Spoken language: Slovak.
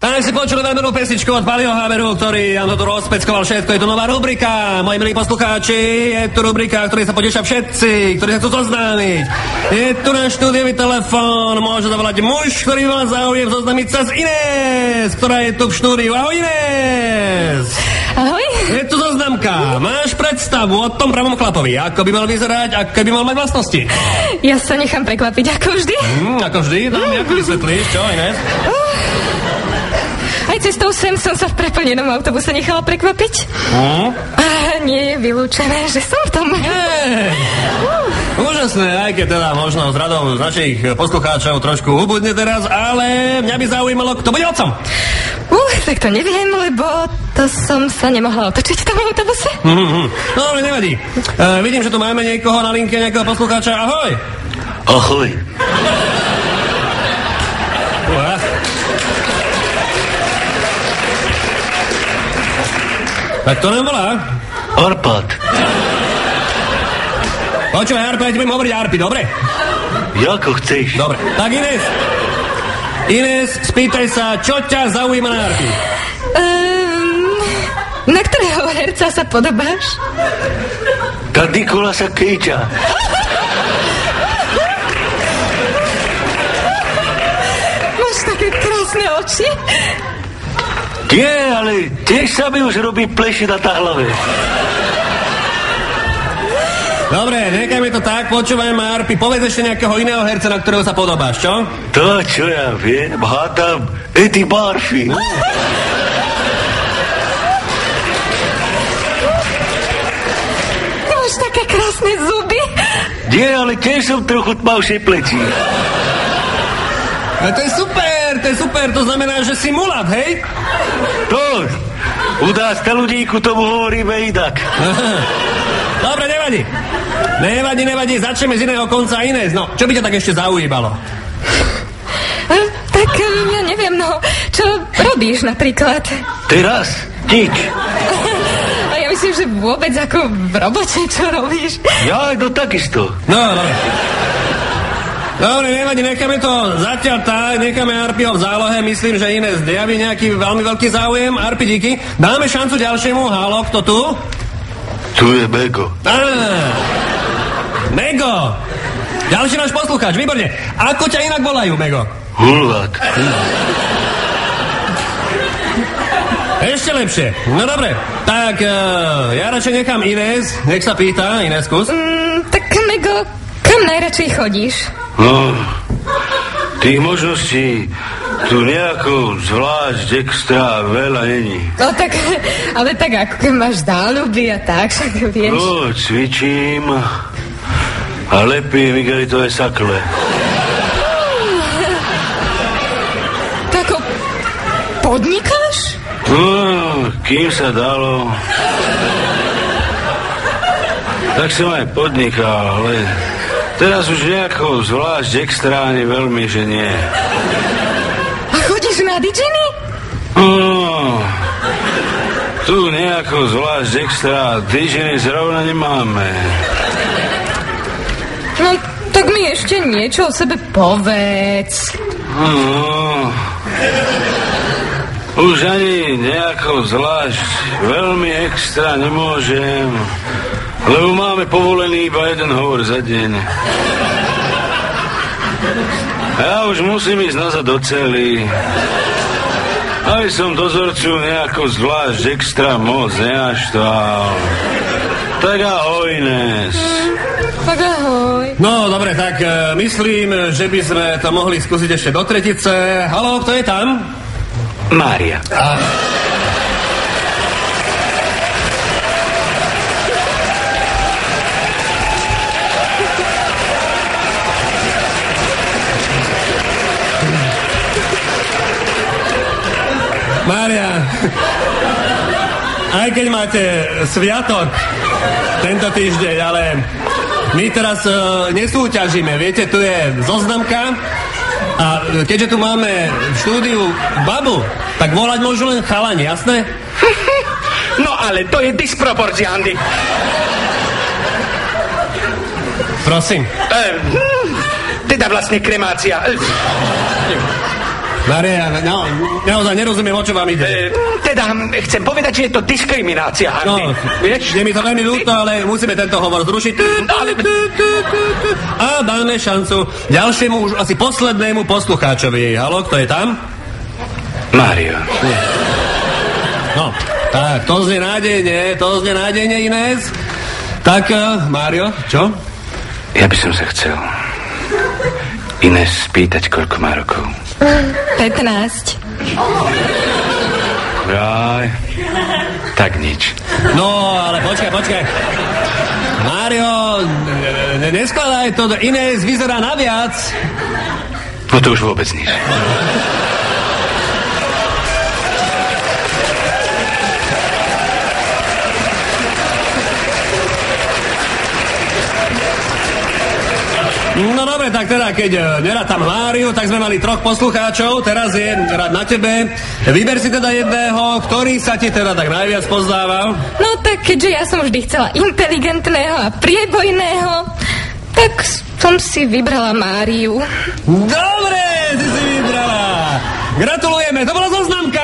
Tak si počuli veľmi pesničku od Paliho Haberu, ktorý nám to tu rozpeckoval všetko. Je to nová rubrika, moji milí poslucháči. Je to rubrika, ktorej sa potešia všetci, ktorí sa chcú zoznámiť. Je tu na štúdiový telefón, môže zavolať muž, ktorý vás záujem zoznámiť sa s Inés, ktorá je tu v štúdiu. Ahoj Inés! Ahoj. Je tu zoznamka. Máš predstavu o tom pravom chlapovi, ako by mal vyzerať, aké by mal mať vlastnosti? Ja sa nechám prekvapiť, ako vždy. Ako vždy? No, ako vysvetlíš, čo Inés? Aj cestou sem som sa v preplnenom autobuse nechala prekvapiť. A nie je vylúčené, že som v tom. Úžasné, aj keď teda možno z radou z našich poslucháčov trošku ubudne teraz, ale mňa by zaujímalo, kto bude otcom. Tak to neviem, lebo to som sa nemohla otočiť v tom autobuse. No, ale nevadí. Vidím, že tu máme niekoho na linke, nejakého poslucháča. Ahoj. Ahoj. Tak to nám volá? Arpad. Počúvaj, Arpad, ja ti budem hovoriť Arpi, dobre? Jako chceš. Dobre. Tak Inés, spýtaj sa, čo ťa zaujíma na Arpi? Na ktorého herca sa podobáš? Ta Nikolasa Cagea. Máš také krásne oči. Nie, ale tiež sa mi už robí pleši na tá hlave. Dobre, nechajme to tak, počúvaj ma, Arpi, povedz ešte nejakého iného herca, na ktorého sa podobáš, čo? To, čo ja viem, hádam Eddie Murphy. Máš také krásne zuby. Nie, ale tiež som trochu tmavšej pleti. A to je super, to znamená, že si mulat, hej? To, u nás na ľudíku tomu hovoríme inak. Dobre, nevadí, začneme z iného konca, Inés. No, čo by ťa tak ešte zaujímalo? Tak ja neviem, čo robíš napríklad? Teraz? Nič. A ja myslím, že vôbec ako v robote, čo robíš? Ja, no takisto. No. Dobre, nevadí, necháme to zatiaľ tak, necháme Arpiho v zálohe, myslím, že Inés nejaví nejaký veľmi veľký záujem. Arpi, díky. Dáme šancu ďalšiemu, halo, kto tu? Tu je Mego. Mego! Ďalší náš poslucháč, výborne. Ako ťa inak volajú, Mego? Hulvát. Ešte lepšie. No dobre, tak ja radšej nechám Inés, nech sa pýta, Inés, skús. Tak Mego, kam najradšej chodíš? No, tých možností tu nejako zvlášť extra veľa není. No tak, ale tak ako keď máš záľuby a tak, však vieš. No, cvičím a lepím igelitové sakle. Tako, podnikáš? No, kým sa dalo, tak som aj podnikal, ale teraz už nejako zvlášť extra ani veľmi, že nie. A chodíš na didžiny? No, tu nejako zvlášť extra didžiny zrovna nemáme. No, tak mi ešte niečo o sebe povedz. No, už ani nejako zvlášť veľmi extra nemôžem, lebo máme povolený iba jeden hovor za deň. Ja už musím ísť nazad do cely, aby som dozorcu nejako zvlášť extra moc nenaštval. Tak ahoj, Inés. Tak ahoj. No, dobre, tak myslím, že by sme to mohli skúsiť ešte do tretice. Haló, kto je tam? Mária. Mária, aj keď máte sviatok tento týždeň, ale my teraz nesúťažíme. Viete, tu je zoznamka a keďže tu máme v štúdiu babu, tak volať môžu len chalani, jasné? No ale to je disproporcia, Andy. Prosím. Teda vlastne kremácia. Mária, no, naozaj nerozumiem, o čo vám ide. Teda, chcem povedať, že je to diskriminácia, Andy. No, Vieš? je mi to veľmi ľúto, ale musíme tento hovor zrušiť. A dáme šancu ďalšiemu, už asi poslednému poslucháčovi. Haló, kto je tam? Mário. No, tak, to znie nádejne, Inés. Tak, Mário, čo? Ja by som sa chcel Inés spýtať, koľko má rokov. 15. Jaj, tak nič. No, ale počkaj. Mário, neskladaj to, Inés vyzerá na viac. No to už vôbec nič. No dobre, tak teda, keď nerátam Máriu, tak sme mali 3 poslucháčov, teraz je rád na tebe. Vyber si teda jedného, ktorý sa ti teda tak najviac pozdával. No tak keďže ja som vždy chcela inteligentného a priebojného, tak som si vybrala Máriu. Dobre, si vybrala. Gratulujeme, to bola zoznamka.